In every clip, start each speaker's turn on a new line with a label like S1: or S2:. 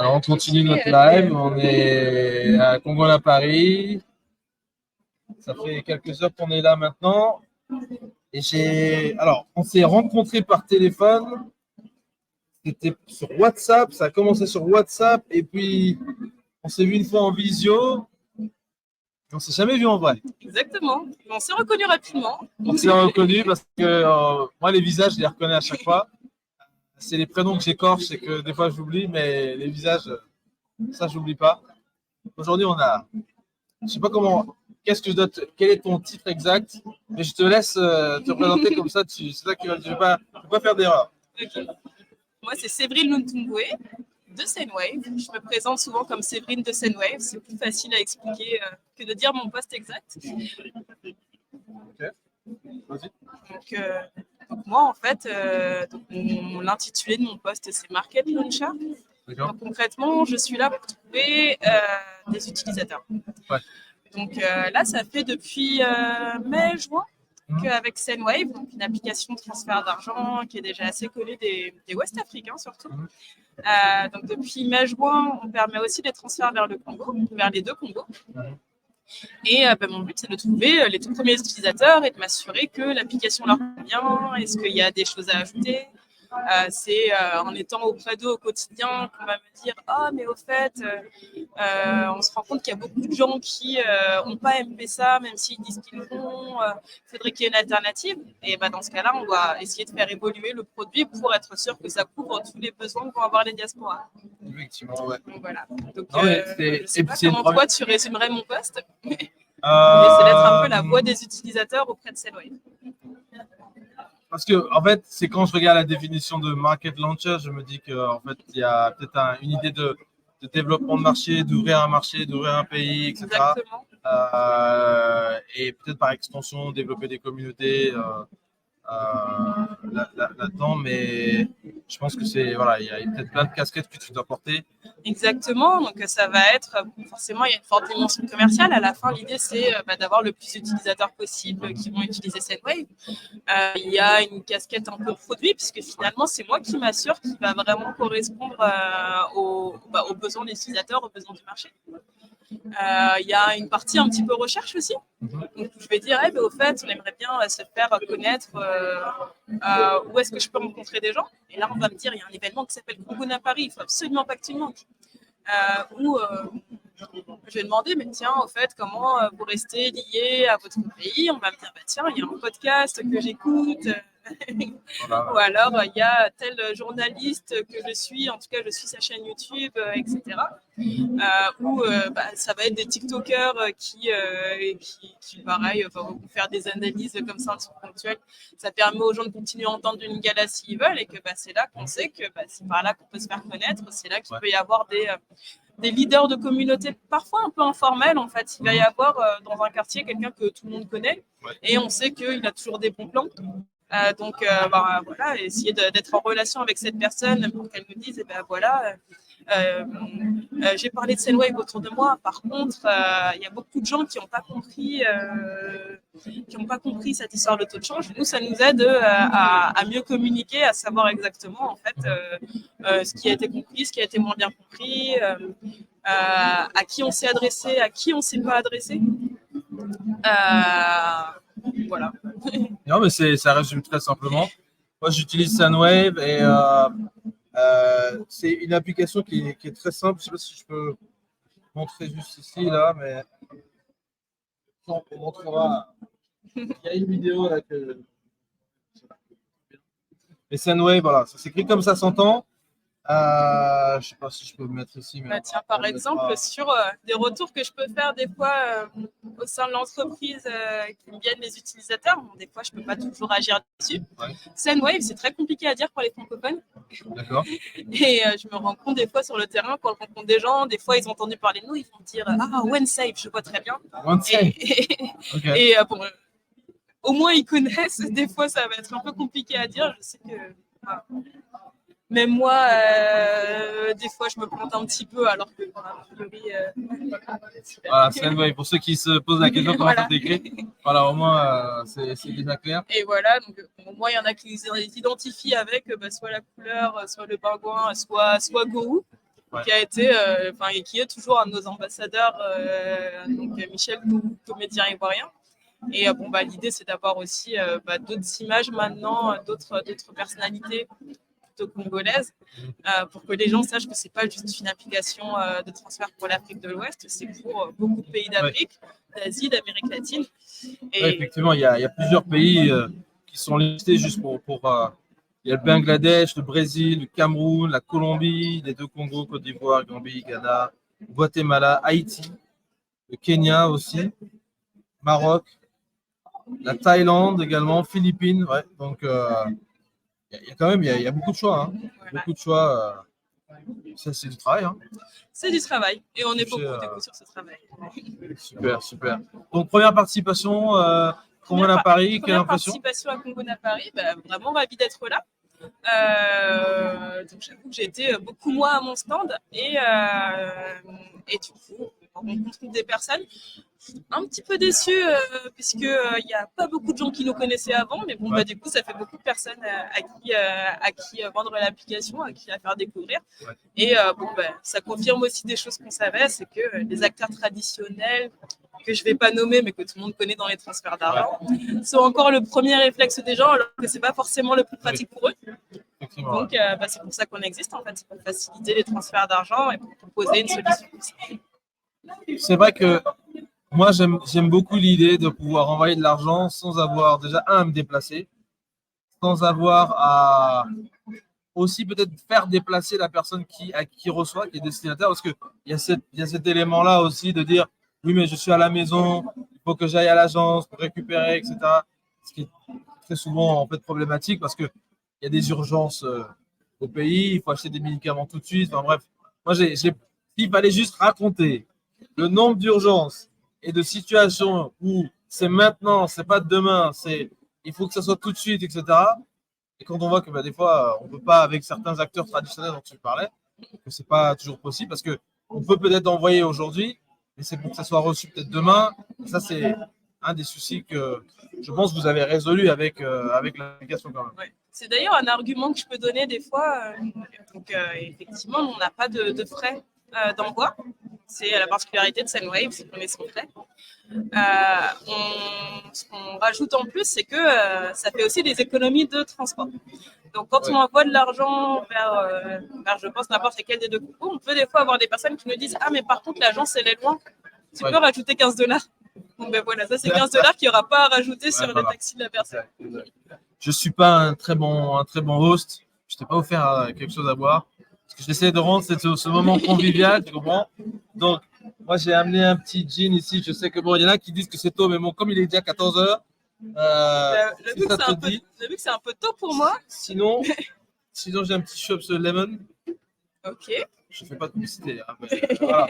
S1: Alors, on continue notre live. On est à Congo à Paris. Ça fait quelques heures qu'on est là maintenant. Alors, on s'est rencontrés par téléphone. C'était sur WhatsApp. Ça a commencé sur WhatsApp. Et puis, on s'est vu une fois en visio. On s'est jamais vu en vrai.
S2: Exactement. On s'est reconnu rapidement.
S1: On s'est reconnu parce que moi, les visages, je les reconnais à chaque fois. C'est les prénoms que j'écorche et que des fois j'oublie, mais les visages, ça, j'oublie pas. Aujourd'hui, je sais pas comment, quel est ton titre exact, mais je te laisse te présenter comme ça. C'est ça que je vais pas faire d'erreur.
S2: Okay. Moi, c'est Séverine Luntumbwe de Sendwave. Je me présente souvent comme Séverine de Sendwave. C'est plus facile à expliquer que de dire mon poste exact.
S1: Ok. Vas-y.
S2: Donc moi, en fait, l'intitulé de mon poste, c'est Market Launcher. Donc concrètement, je suis là pour trouver des utilisateurs.
S1: Ouais.
S2: Donc là, ça fait depuis mai-juin qu'avec Sendwave, donc une application de transfert d'argent qui est déjà assez connue des Ouest Africains surtout. Donc depuis mai-juin, on permet aussi des transferts vers le Congo, vers les deux Congos. Et mon but, c'est de trouver les tout premiers utilisateurs et de m'assurer que l'application leur convient. Est-ce qu'il y a des choses à ajouter? C'est en étant auprès d'eux au quotidien qu'on va me dire « Ah, mais au fait, on se rend compte qu'il y a beaucoup de gens qui n'ont pas M-Pesa, même s'ils disent qu'ils l'ont. Il faudrait qu'il y ait une alternative. » Et dans ce cas-là, on doit essayer de faire évoluer le produit pour être sûr que ça couvre tous les besoins que vont avoir les diasporas.
S1: Effectivement, ouais.
S2: Donc voilà. Donc,
S1: non,
S2: je ne sais pas comment toi tu résumerais mon poste, mais c'est d'être un peu la voix des utilisateurs auprès de Sendwave.
S1: Parce que, en fait, c'est quand je regarde la définition de market launcher, je me dis qu'en fait, il y a peut-être une idée de développement de marché, d'ouvrir un marché, d'ouvrir un pays, etc.
S2: Exactement.
S1: Et peut-être par extension, développer des communautés là-dedans. Mais je pense que il y a peut-être plein de casquettes que tu dois porter.
S2: Exactement, donc ça va être, forcément il y a une forte dimension commerciale, à la fin l'idée c'est d'avoir le plus d'utilisateurs possible qui vont utiliser Sendwave. Il y a une casquette un peu produit, puisque finalement c'est moi qui m'assure qu'il va vraiment correspondre aux besoins des utilisateurs, aux besoins du marché. Il y a une partie un petit peu recherche aussi. Donc, je vais dire, au fait, on aimerait bien se faire connaître où est-ce que je peux rencontrer des gens. Et là, on va me dire, il y a un événement qui s'appelle Congo à Paris, il ne faut absolument pas que tu le manques. Je vais demander, mais tiens, au fait, comment vous restez lié à votre pays? On va me dire, tiens, il y a un podcast que j'écoute. Voilà. Ou alors, il y a tel journaliste que je suis, en tout cas, je suis sa chaîne YouTube, etc. Ou ça va être des TikTokers qui pareil, vont faire des analyses comme ça ponctuelles. Ça permet aux gens de continuer à entendre du Lingala s'ils veulent, et que c'est là qu'on sait que c'est par là qu'on peut se faire connaître. C'est là qu'il peut y avoir des leaders de communauté, parfois un peu informels en fait. Il va y avoir dans un quartier quelqu'un que tout le monde connaît, et on sait qu'il a toujours des bons plans. Donc voilà, essayer d'être en relation avec cette personne pour qu'elle nous dise, j'ai parlé de Sendwave autour de moi. Par contre, il y a beaucoup de gens qui n'ont pas compris cette histoire de taux de change. Nous, ça nous aide à mieux communiquer, à savoir exactement en fait ce qui a été compris, ce qui a été moins bien compris, à qui on s'est adressé, à qui on s'est pas adressé. Voilà.
S1: Non, mais ça résume très simplement. Moi, j'utilise Sendwave et c'est une application qui est très simple. Je ne sais pas si je peux montrer juste ici, là, mais on montrera. Il y a une vidéo là que. Et Sendwave, voilà, ça s'écrit comme ça s'entend. Je ne sais pas si je peux me mettre ici. Mais
S2: tiens, par exemple, sur des retours que je peux faire des fois au sein de l'entreprise qui viennent les utilisateurs, bon, des fois je ne peux pas toujours agir dessus. Ouais. Sendwave, c'est très compliqué à dire pour les francophones.
S1: D'accord.
S2: Et je me rends compte des fois sur le terrain, quand je rencontre des gens, des fois ils ont entendu parler de nous, ils vont dire ah, OneSafe, je vois très bien.
S1: OneSafe.
S2: Et bon, au moins ils connaissent. Des fois ça va être un peu compliqué à dire. Je sais que. Même moi, des fois, je me plante un petit peu, alors que, a priori...
S1: Voilà, Sendwave, pour ceux qui se posent la question comment ça s'écrit. Voilà, au moins, c'est déjà clair.
S2: Et voilà, donc au moins, il y en a qui les identifient avec soit la couleur, soit le pingouin, soit Gorou. qui a été, et qui est toujours un de nos ambassadeurs, donc Michel, comédien ivoirien. Et l'idée, c'est d'avoir aussi d'autres images maintenant, d'autres personnalités plutôt congolaises, pour que les gens sachent que c'est pas juste une application de transfert pour l'Afrique de l'Ouest, c'est pour beaucoup de pays d'Afrique, d'Asie, d'Amérique latine.
S1: Et... effectivement, il y a plusieurs pays qui sont listés juste pour il y a le Bangladesh, le Brésil, le Cameroun, la Colombie, les deux Congos, Côte d'Ivoire, Gambie, Ghana, Guatemala, Haïti, le Kenya aussi, Maroc, la Thaïlande également, Philippines. Ouais. Donc, il y a quand même il y a beaucoup de choix. Hein. Voilà. Beaucoup de choix. Ça, c'est du travail. Hein.
S2: C'est du travail. Et on est beaucoup sur ce travail.
S1: Super, super. Donc, première participation, Congo à Paris, quelle impression?
S2: Participation à Congo à Paris, vraiment ravi d'être là. Donc j'avoue que j'ai été beaucoup moins à mon stand et du coup on rencontre des personnes un petit peu déçues puisque il n'y a pas beaucoup de gens qui nous connaissaient avant, mais bon du coup ça fait beaucoup de personnes à qui vendre l'application, à qui la faire découvrir. Et ça confirme aussi des choses qu'on savait, c'est que les acteurs traditionnels que je ne vais pas nommer, mais que tout le monde connaît dans les transferts d'argent, sont encore le premier réflexe des gens, alors que ce n'est pas forcément le plus pratique pour eux. Donc, c'est pour ça qu'on existe, en fait, c'est pour faciliter les transferts d'argent et pour proposer une solution.
S1: C'est vrai que moi, j'aime beaucoup l'idée de pouvoir envoyer de l'argent sans avoir déjà, à me déplacer, sans avoir à aussi peut-être faire déplacer la personne qui reçoit, qui est destinataire, parce qu'il y a cet élément-là aussi de dire oui, mais je suis à la maison, il faut que j'aille à l'agence pour récupérer, etc. Ce qui est très souvent en fait problématique parce qu'il y a des urgences au pays, il faut acheter des médicaments tout de suite. Enfin bref, moi, il fallait juste raconter le nombre d'urgences et de situations où c'est maintenant, c'est pas demain, il faut que ça soit tout de suite, etc. Et quand on voit que des fois, on ne peut pas, avec certains acteurs traditionnels dont tu parlais, que ce n'est pas toujours possible parce qu'on peut peut-être envoyer aujourd'hui, mais c'est pour que ça soit reçu peut-être demain. Et ça, c'est un des soucis que je pense que vous avez résolu avec l'application quand même.
S2: Ouais. C'est d'ailleurs un argument que je peux donner des fois. Effectivement, on n'a pas de frais d'envoi. C'est la particularité de Sendwave, c'est qu'on est sans frais. Ce qu'on rajoute en plus, c'est que ça fait aussi des économies de transport. Donc, quand on envoie de l'argent vers, je pense, n'importe lequel des deux concours, on peut des fois avoir des personnes qui nous disent « Ah, mais par contre, l'agence, elle est loin. Tu peux rajouter $15. » Donc, voilà, ça, c'est $15 qu'il n'y aura pas à rajouter sur le taxi de la personne.
S1: Je ne suis pas un très bon host. Je ne t'ai pas offert quelque chose à boire. Parce que j'essaie de rendre ce moment convivial, tu comprends? Donc, moi, j'ai amené un petit gin ici. Je sais que il y en a qui disent que c'est tôt, mais bon, comme il est déjà 14h,
S2: vu que c'est un peu tôt pour moi.
S1: Sinon j'ai un petit Schweppes Lemon.
S2: Ok.
S1: Je ne fais pas de publicité. Hein, mais, voilà.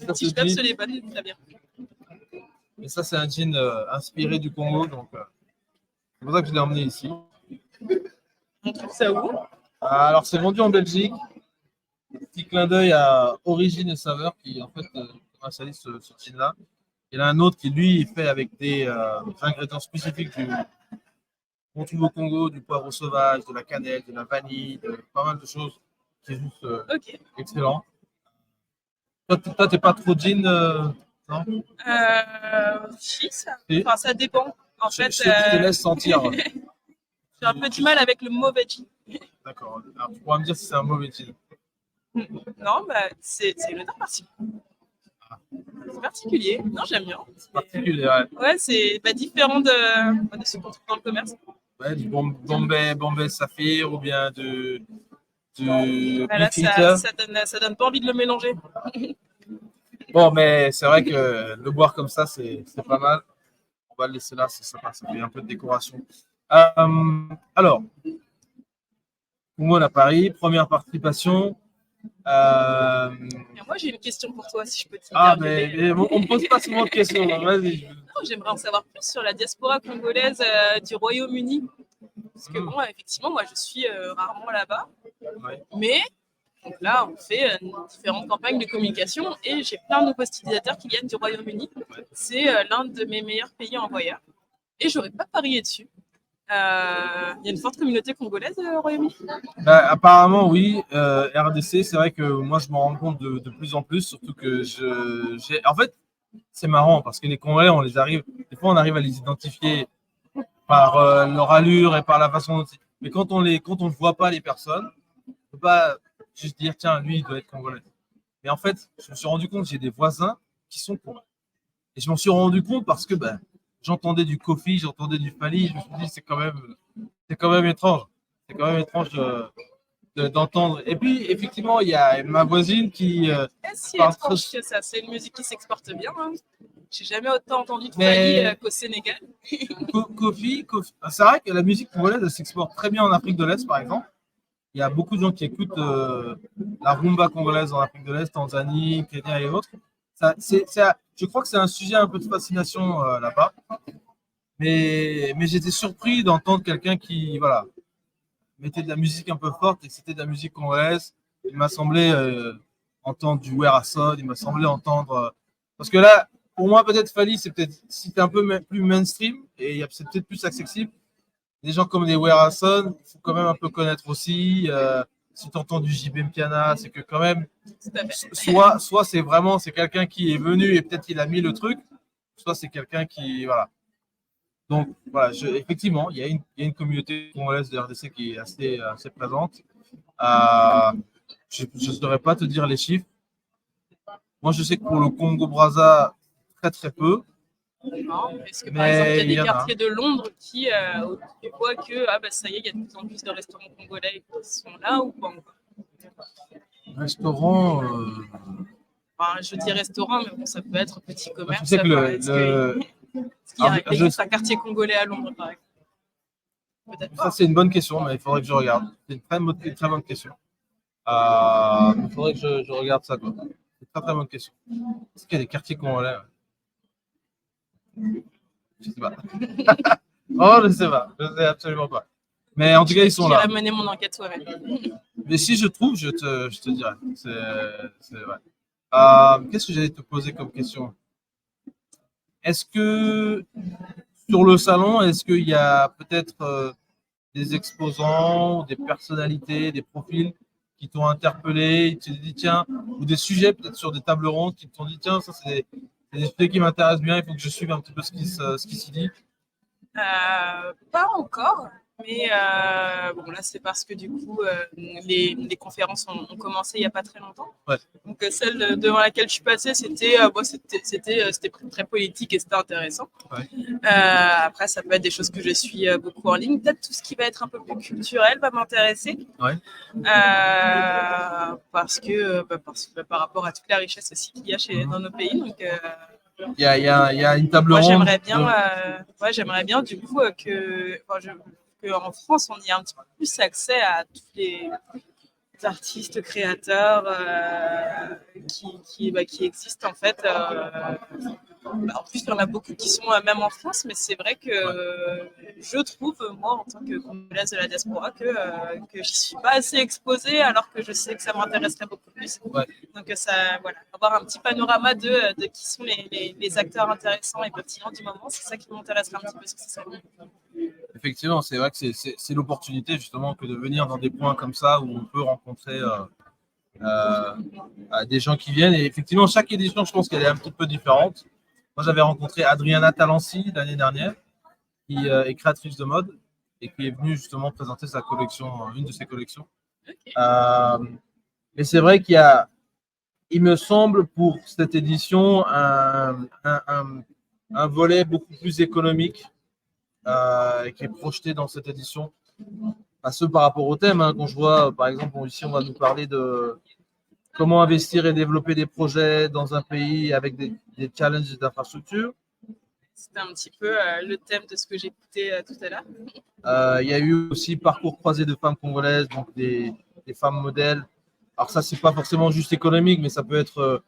S2: Petit Schweppes Lemon, très bien.
S1: Et ça, c'est un gin inspiré du Congo, donc c'est pour ça que je l'ai emmené ici.
S2: On trouve ça où?
S1: Alors, c'est vendu en Belgique. Petit clin d'œil à Origine et Saveur qui en fait commercialise ce gin-là. Il y en a un autre qui lui est fait avec des ingrédients spécifiques qu'on trouve au Congo, du poivre sauvage, de la cannelle, de la vanille, pas mal de choses. C'est juste excellent. Toi, t'es pas trop gin, non?
S2: Si, ça dépend. En fait,
S1: je te laisse sentir.
S2: J'ai un peu du mal avec le mauvais gin.
S1: D'accord. Alors, tu pourras me dire si c'est un mauvais gin.
S2: Non, c'est une odeur particulière. C'est particulier. Non, j'aime bien.
S1: C'est particulier, ouais.
S2: Ouais, c'est différent de ce qu'on trouve dans le commerce.
S1: Ouais, du Bombay Saphir ou bien
S2: voilà, ça donne pas envie de le mélanger.
S1: Bon, mais c'est vrai que le boire comme ça, c'est pas mal. On va le laisser là, c'est sympa, ça fait un peu de décoration. Alors, Congo à Paris, première participation.
S2: Moi, j'ai une question pour toi, si je peux te
S1: mais on ne pose pas souvent de questions. Vas-y.
S2: J'aimerais en savoir plus sur la diaspora congolaise du Royaume-Uni. Parce que, effectivement, moi, je suis rarement là-bas.
S1: Ouais.
S2: Mais donc là, on fait différentes campagnes de communication et j'ai plein de nouveaux utilisateurs qui viennent du Royaume-Uni. C'est l'un de mes meilleurs pays envoyeurs. Et je n'aurais pas parié dessus. Il y a une forte communauté congolaise au Royaume-Uni?
S1: Bah, apparemment, oui. RDC, c'est vrai que moi, je m'en rends compte de plus en plus, surtout que en fait, c'est marrant parce que les Congolais, des fois, on arrive à les identifier par leur allure et par la façon dont. Mais quand on ne voit pas les personnes, on ne peut pas juste dire, tiens, lui, il doit être congolais. Mais en fait, je me suis rendu compte que j'ai des voisins qui sont congolais. Et je m'en suis rendu compte parce que j'entendais du Kofi, j'entendais du Fali. Je me suis dit, c'est quand même étrange. C'est quand même étrange d'entendre. Et puis, effectivement, il y a ma voisine qui
S2: si
S1: parle
S2: étrange que ça, c'est une musique qui s'exporte bien. Hein. J'ai jamais autant entendu de Fali qu'au Sénégal.
S1: Kofi, c'est vrai que la musique congolaise, elle s'exporte très bien en Afrique de l'Est, par exemple. Il y a beaucoup de gens qui écoutent la rumba congolaise en Afrique de l'Est, Tanzanie, Kenya et autres. Je crois que c'est un sujet un peu de fascination là-bas. Mais j'étais surpris d'entendre quelqu'un qui mettait de la musique un peu forte et que c'était de la musique congolaise. Il m'a semblé entendre du Werason, il m'a semblé entendre. Parce que là, pour moi, peut-être Fali, c'est peut-être si tu es un peu plus mainstream et c'est peut-être plus accessible. Des gens comme les Werason, il faut quand même un peu connaître aussi. Si tu entends du JB Mpiana, c'est que quand même, soit c'est quelqu'un qui est venu et peut-être qu'il a mis le truc, soit c'est quelqu'un qui. Voilà. Donc, voilà, effectivement, il y a une communauté congolaise de RDC qui est assez présente. Je ne saurais pas te dire les chiffres. Moi, je sais que pour le Congo-Brazza, très très peu.
S2: Est-ce que par exemple, il y a des quartiers de Londres qui voient que ça y est, il y a de plus en plus de restaurants congolais qui sont là ou pas encore?
S1: Restaurant.
S2: Je dis restaurant, mais bon, ça peut être petit commerce.
S1: Tu sais que
S2: il existe un quartier congolais à Londres, par exemple?
S1: Ça, c'est une bonne question, mais il faudrait que je regarde. C'est une très bonne question. Il faudrait que je regarde ça. C'est une très très bonne question. Est-ce qu'il y a des quartiers congolais? Je ne sais pas. Oh, je ne sais pas. Je ne sais absolument pas. Mais en tout cas, ils sont là.
S2: J'irai mener mon enquête soi-même.
S1: Mais si je trouve, je te dirai. C'est vrai. Qu'est-ce que j'allais te poser comme question? Est-ce que sur le salon, est-ce qu'il y a peut-être des exposants, des personnalités, des profils qui t'ont interpellé, tu te dis tiens, ou des sujets peut-être sur des tables rondes qui t'ont dit tiens, ça c'est des sujets qui m'intéressent bien, il faut que je suive un petit peu ce qui s'y dit?
S2: Pas encore. Mais bon, là, c'est parce que du coup, les conférences ont commencé il n'y a pas très longtemps.
S1: Ouais.
S2: Donc, celle devant laquelle je suis passée, c'était très politique et c'était intéressant.
S1: Ouais.
S2: Après, ça peut être des choses que je suis beaucoup en ligne. Peut-être tout ce qui va être un peu plus culturel va m'intéresser.
S1: Ouais.
S2: Parce que par rapport à toute la richesse aussi qu'il y a dans nos pays. Donc,
S1: il y a une table ronde.
S2: J'aimerais bien du coup qu'en France, on y ait un petit peu plus accès à tous les artistes, créateurs qui existent en fait. En plus, il y en a beaucoup qui sont même en France, mais c'est vrai que je trouve, moi, en tant que congolaise de la diaspora, que je ne suis pas assez exposée, alors que je sais que ça m'intéresserait beaucoup plus.
S1: Ouais.
S2: Donc, avoir un petit panorama de qui sont les acteurs intéressants et pertinents du moment, c'est ça qui m'intéresserait un petit peu. Ça.
S1: Effectivement, c'est vrai que c'est l'opportunité justement que de venir dans des points comme ça où on peut rencontrer des gens qui viennent. Et effectivement, chaque édition, je pense qu'elle est un petit peu différente. Moi, j'avais rencontré Adriana Talancy l'année dernière, qui est créatrice de mode et qui est venue justement présenter sa collection, une de ses collections. Okay. Mais c'est vrai il me semble, pour cette édition, un volet beaucoup plus économique qui est projeté dans cette édition. Pas ce par rapport au thème, hein, quand je vois, par exemple, ici, on va nous parler de comment investir et développer des projets dans un pays avec des challenges d'infrastructure.
S2: C'était un petit peu le thème de ce que j'écoutais tout à
S1: l'heure. Il y a eu aussi parcours croisé de femmes congolaises, donc des femmes modèles. Alors ça, c'est pas forcément juste économique, mais ça peut être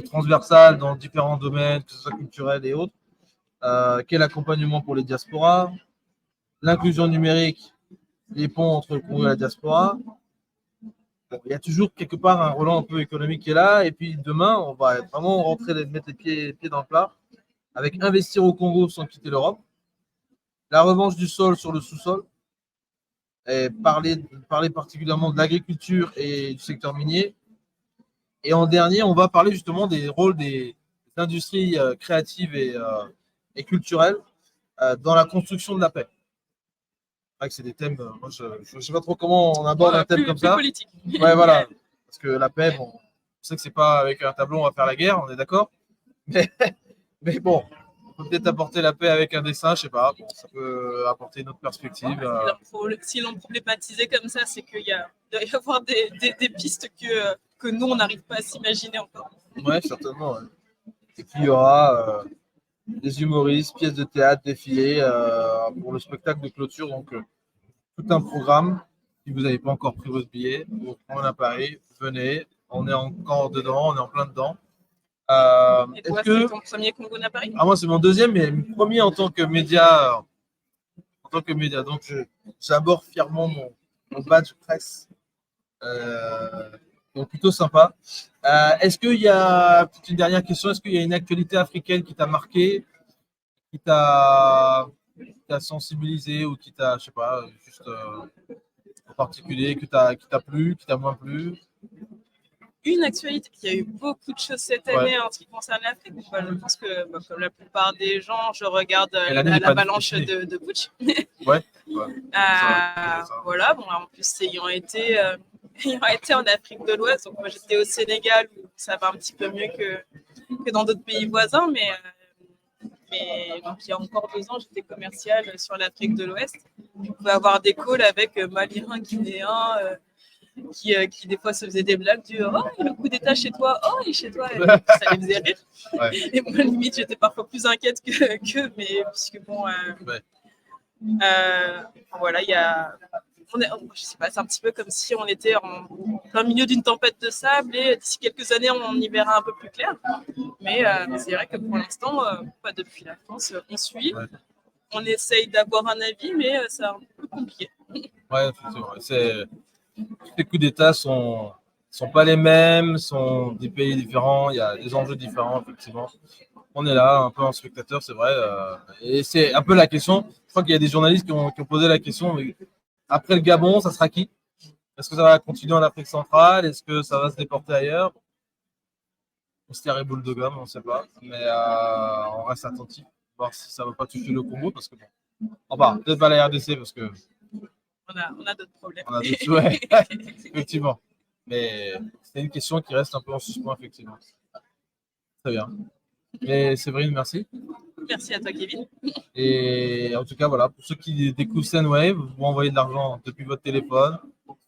S1: transversal dans différents domaines, que ce soit culturel et autres. Quel accompagnement pour les diasporas, l'inclusion numérique, les ponts entre le Congo et la diaspora. Bon, il y a toujours quelque part un relent un peu économique qui est là. Et puis demain, on va vraiment mettre les pieds dans le plat avec investir au Congo sans quitter l'Europe. la revanche du sol sur le sous-sol, et parler particulièrement de l'agriculture et du secteur minier. Et en dernier, on va parler justement des rôles des industries créatives et culturelles dans la construction de la paix. C'est vrai que c'est des thèmes, moi je ne sais pas trop comment on aborde un thème comme ça.
S2: Politique.
S1: Ouais, voilà. Parce que la paix, bon, on sait que c'est pas avec un tableau on va faire la guerre, on est d'accord. Mais bon, on peut peut-être apporter la paix avec un dessin, je sais pas. Bon, ça peut apporter une autre perspective.
S2: Si l'on problématisait comme ça, c'est qu'il doit y avoir des pistes que nous, on n'arrive pas à s'imaginer encore.
S1: Ouais, certainement. Ouais. Et puis il y aura des humoristes, pièces de théâtre, défilés pour le spectacle de clôture. Donc, tout un programme. Si vous n'avez pas encore pris votre billet, vous prenez à Paris, venez. On est encore dedans, on est en plein dedans.
S2: Et toi, c'est ton premier Congo à Paris?
S1: Moi, c'est mon deuxième, mais mon premier en tant que média. Donc, j'aborde fièrement mon badge presse. Donc, plutôt sympa. Est-ce qu'il y a, petite dernière question, est-ce qu'il y a une actualité africaine qui t'a marqué, qui t'a sensibilisé ou qui t'a, je sais pas, juste en particulier, qui t'a plu, qui t'a moins plu?
S2: Une actualité, il y a eu beaucoup de choses cette année en ce qui concerne l'Afrique. Je pense que, comme la plupart des gens, je regarde l'avalanche de Butch.
S1: Ouais.
S2: Voilà, bon, en plus, ayant été en Afrique de l'Ouest, donc moi j'étais au Sénégal où ça va un petit peu mieux que dans d'autres pays voisins, mais donc, il y a encore 2 ans, j'étais commerciale sur l'Afrique de l'Ouest. Je pouvais avoir des calls avec Maliens, Guinéens, qui des fois se faisaient des blagues du oh, le coup d'état chez toi, oh, et chez toi, ça les faisait rire. Ouais. Et moi, limite, j'étais parfois plus inquiète que mais puisque bon, voilà, il y a. Je sais pas, c'est un petit peu comme si on était en plein milieu d'une tempête de sable et d'ici quelques années, on y verra un peu plus clair. Mais c'est vrai que pour l'instant, pas depuis la France, on suit. Ouais. On essaye d'avoir un avis, mais c'est un peu compliqué.
S1: Ouais, effectivement. Les coups d'État sont pas les mêmes, sont des pays différents, il y a des enjeux différents, effectivement. On est là, un peu en spectateur, c'est vrai. Et c'est un peu la question. Je crois qu'il y a des journalistes qui ont posé la question, mais après le Gabon, ça sera qui? Est-ce que ça va continuer en Afrique centrale? Est-ce que ça va se déporter ailleurs? On se tirait boule de gomme, on ne sait pas. Mais on reste attentif, voir si ça ne va pas toucher le Congo, parce que bon. Enfin, peut-être pas la RDC, parce que
S2: on a d'autres problèmes.
S1: On a d'autres, ouais, effectivement. Mais c'est une question qui reste un peu en suspens, effectivement. Très bien. Mais Séverine, merci.
S2: Merci à toi, Kevin.
S1: Et en tout cas, voilà, pour ceux qui découvrent Sendwave, vous envoyez de l'argent depuis votre téléphone,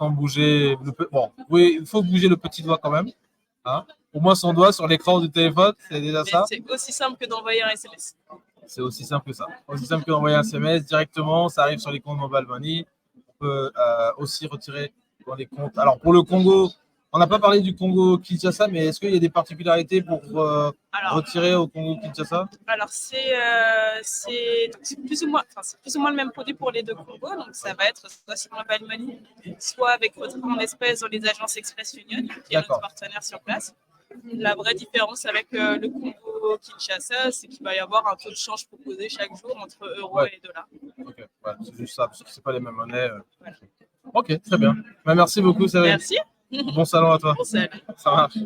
S1: sans bouger. Bon, oui, il faut bouger le petit doigt quand même. Hein, au moins son doigt sur l'écran du téléphone, c'est déjà ça.
S2: C'est aussi simple que d'envoyer un SMS.
S1: C'est aussi simple que ça. Aussi simple que d'envoyer un SMS directement, ça arrive sur les comptes Mobile Money. On peut aussi retirer dans les comptes. Alors pour le Congo, on n'a pas parlé du Congo-Kinshasa, mais est-ce qu'il y a des particularités pour retirer au Congo-Kinshasa?
S2: Alors c'est plus ou moins le même produit pour les deux Congos. Donc ça va être soit sur Mobile Money, soit avec retrait en espèces dans les agences Express Union, qui est notre partenaire sur place. La vraie différence avec le Congo-Kinshasa, c'est qu'il va y avoir un taux de change proposé chaque jour entre euros et dollars.
S1: Ok, ouais, c'est juste ça, parce que ce n'est pas les mêmes monnaies. Voilà. Ok, très bien. Merci beaucoup, Séverine.
S2: Merci.
S1: Bon salon à toi.
S2: Bon salon.
S1: Ça marche.